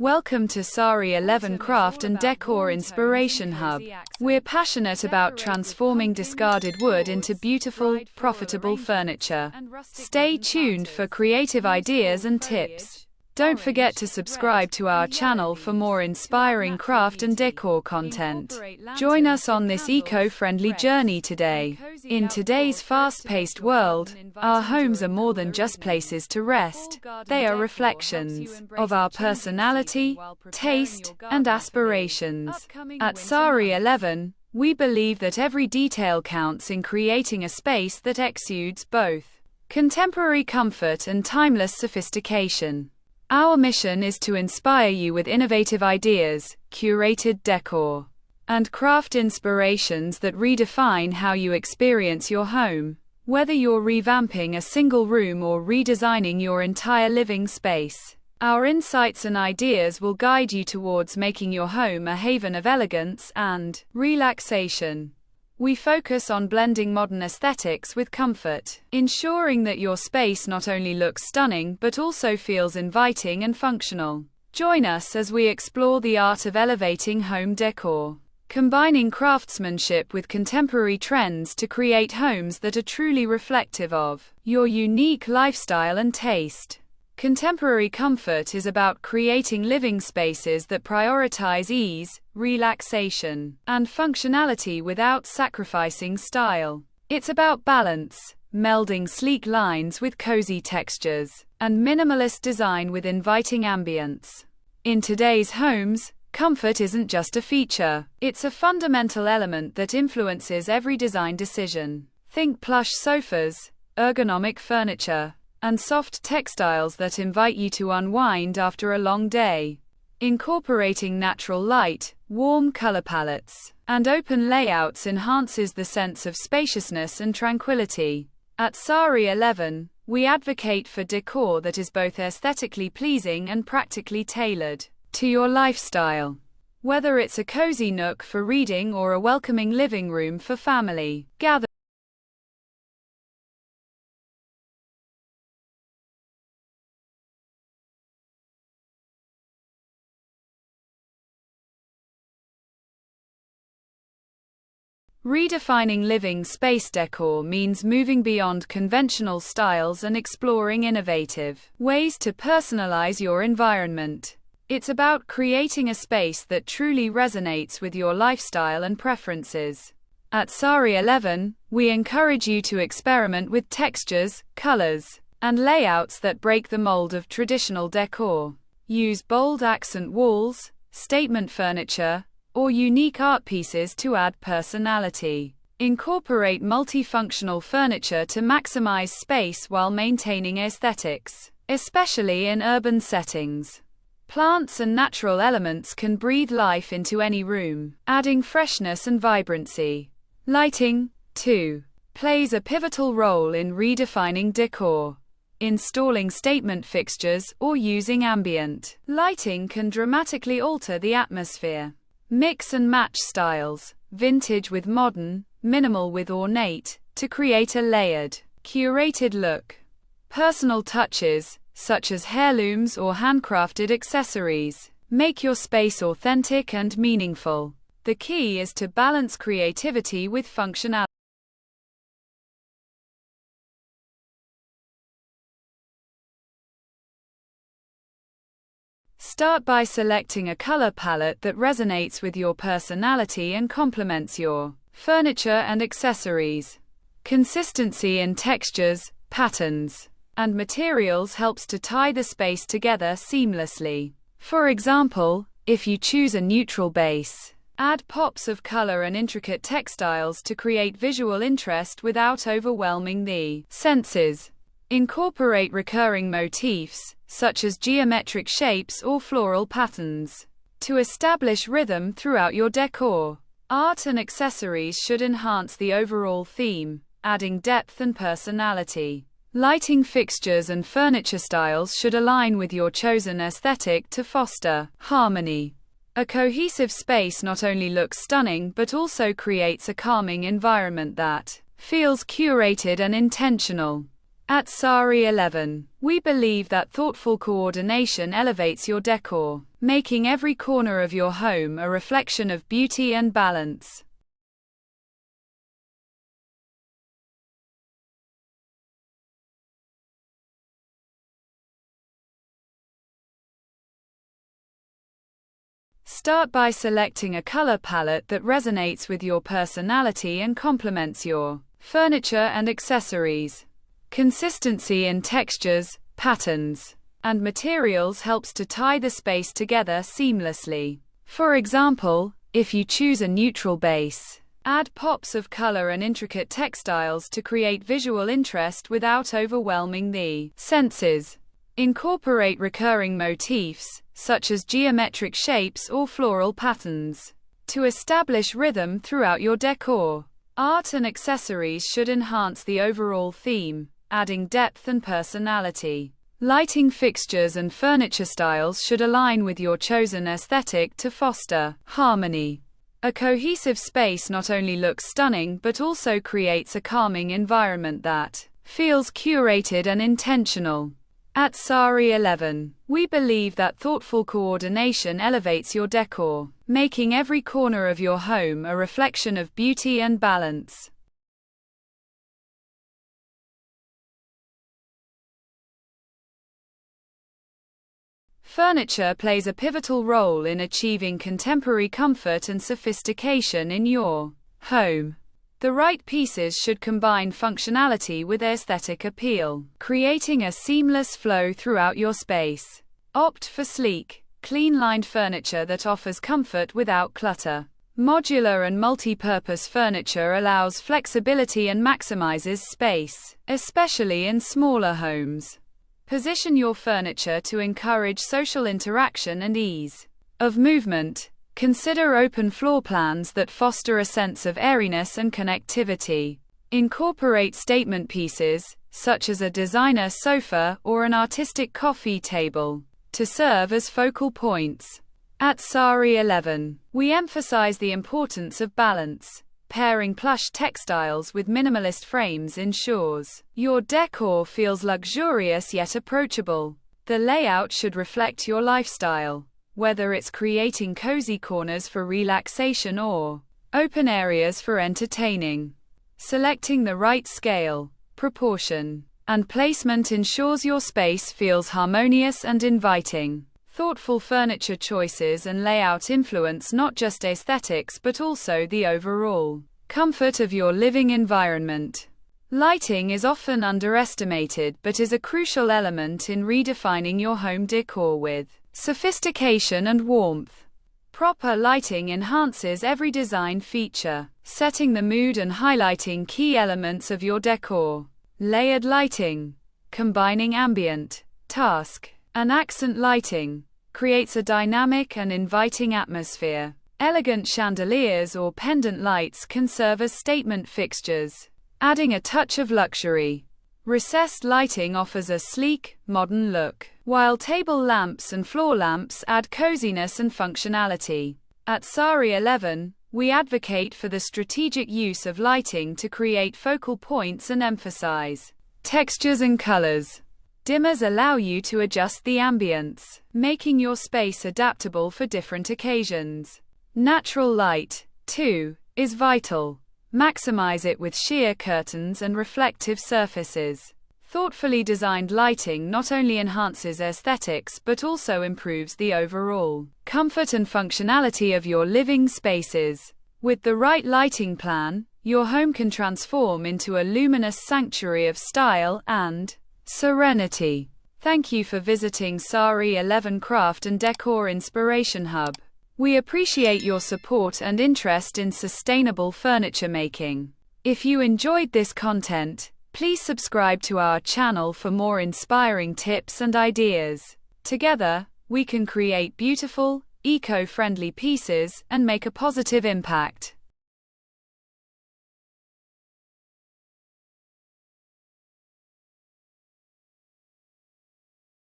Welcome to Sari 11 Craft and Decor Inspiration Hub. We're passionate about transforming discarded wood into beautiful, profitable furniture. Stay tuned for creative ideas and tips. Don't forget to subscribe to our channel for more inspiring craft and decor content. Join us on this eco-friendly journey today. In today's fast-paced world, our homes are more than just places to rest. They are reflections of our personality, taste, and aspirations. At Sari 11, we believe that every detail counts in creating a space that exudes both contemporary comfort and timeless sophistication. Our mission is to inspire you with innovative ideas, curated decor, and craft inspirations that redefine how you experience your home. Whether you're revamping a single room or redesigning your entire living space, our insights and ideas will guide you towards making your home a haven of elegance and relaxation. We focus on blending modern aesthetics with comfort, ensuring that your space not only looks stunning but also feels inviting and functional. Join us as we explore the art of elevating home decor, combining craftsmanship with contemporary trends to create homes that are truly reflective of your unique lifestyle and taste. Contemporary comfort is about creating living spaces that prioritize ease, relaxation, and functionality without sacrificing style. It's about balance, melding sleek lines with cozy textures, and minimalist design with inviting ambience. In today's homes, comfort isn't just a feature, it's a fundamental element that influences every design decision. Think plush sofas, ergonomic furniture, and soft textiles that invite you to unwind after a long day. Incorporating natural light, warm color palettes, and open layouts enhances the sense of spaciousness and tranquility. At Sari 11, we advocate for decor that is both aesthetically pleasing and practically tailored to your lifestyle. Whether it's a cozy nook for reading or a welcoming living room for family gatherings. Redefining living space decor means moving beyond conventional styles and exploring innovative ways to personalize your environment. It's about creating a space that truly resonates with your lifestyle and preferences. At Sari 11, we encourage you to experiment with textures, colors, and layouts that break the mold of traditional decor. Use bold accent walls, statement furniture, or unique art pieces to add personality. Incorporate multifunctional furniture to maximize space while maintaining aesthetics, especially in urban settings. Plants and natural elements can breathe life into any room, adding freshness and vibrancy. Lighting, too, plays a pivotal role in redefining decor. Installing statement fixtures or using ambient lighting can dramatically alter the atmosphere. Mix and match styles, vintage with modern, minimal with ornate, to create a layered, curated look. Personal touches, such as heirlooms or handcrafted accessories, make your space authentic and meaningful. The key is to balance creativity with functionality. Start by selecting a color palette that resonates with your personality and complements your furniture and accessories. Consistency in textures, patterns, and materials helps to tie the space together seamlessly. For example, if you choose a neutral base, add pops of color and intricate textiles to create visual interest without overwhelming the senses. Incorporate recurring motifs, such as geometric shapes or floral patterns, to establish rhythm throughout your decor. Art and accessories should enhance the overall theme, adding depth and personality. Lighting fixtures and furniture styles should align with your chosen aesthetic to foster harmony. A cohesive space not only looks stunning but also creates a calming environment that feels curated and intentional. At Sari 11, we believe that thoughtful coordination elevates your decor, making every corner of your home a reflection of beauty and balance. Start by selecting a color palette that resonates with your personality and complements your furniture and accessories. Consistency in textures, patterns, and materials helps to tie the space together seamlessly. For example, if you choose a neutral base, add pops of color and intricate textiles to create visual interest without overwhelming the senses. Incorporate recurring motifs, such as geometric shapes or floral patterns, to establish rhythm throughout your decor. Art and accessories should enhance the overall theme, adding depth and personality. Lighting fixtures and furniture styles should align with your chosen aesthetic to foster harmony. A cohesive space not only looks stunning but also creates a calming environment that feels curated and intentional. At Sari 11, we believe that thoughtful coordination elevates your decor, making every corner of your home a reflection of beauty and balance. Furniture plays a pivotal role in achieving contemporary comfort and sophistication in your home. The right pieces should combine functionality with aesthetic appeal, creating a seamless flow throughout your space. Opt for sleek, clean-lined furniture that offers comfort without clutter. Modular and multi-purpose furniture allows flexibility and maximizes space, especially in smaller homes. Position your furniture to encourage social interaction and ease of movement. Consider open floor plans that foster a sense of airiness and connectivity. Incorporate statement pieces, such as a designer sofa or an artistic coffee table, to serve as focal points. At Sari 11, we emphasize the importance of balance. Pairing plush textiles with minimalist frames ensures your decor feels luxurious yet approachable. The layout should reflect your lifestyle, whether it's creating cozy corners for relaxation or open areas for entertaining. Selecting the right scale, proportion, and placement ensures your space feels harmonious and inviting. Thoughtful furniture choices and layout influence not just aesthetics but also the overall comfort of your living environment. Lighting is often underestimated but is a crucial element in redefining your home decor with sophistication and warmth. Proper lighting enhances every design feature, setting the mood and highlighting key elements of your decor. Layered lighting, combining ambient, task, and accent lighting, creates a dynamic and inviting atmosphere. Elegant chandeliers or pendant lights can serve as statement fixtures, adding a touch of luxury. Recessed lighting offers a sleek, modern look, while table lamps and floor lamps add coziness and functionality. At Sari 11, we advocate for the strategic use of lighting to create focal points and emphasize textures and colors. Dimmers allow you to adjust the ambience, making your space adaptable for different occasions. Natural light, too, is vital. Maximize it with sheer curtains and reflective surfaces. Thoughtfully designed lighting not only enhances aesthetics but also improves the overall comfort and functionality of your living spaces. With the right lighting plan, your home can transform into a luminous sanctuary of style and serenity. Thank you for visiting Sari 11 Craft and Decor Inspiration Hub. We appreciate your support and interest in sustainable furniture making. If you enjoyed this content, please subscribe to our channel for more inspiring tips and ideas. Together, we can create beautiful, eco-friendly pieces and make a positive impact.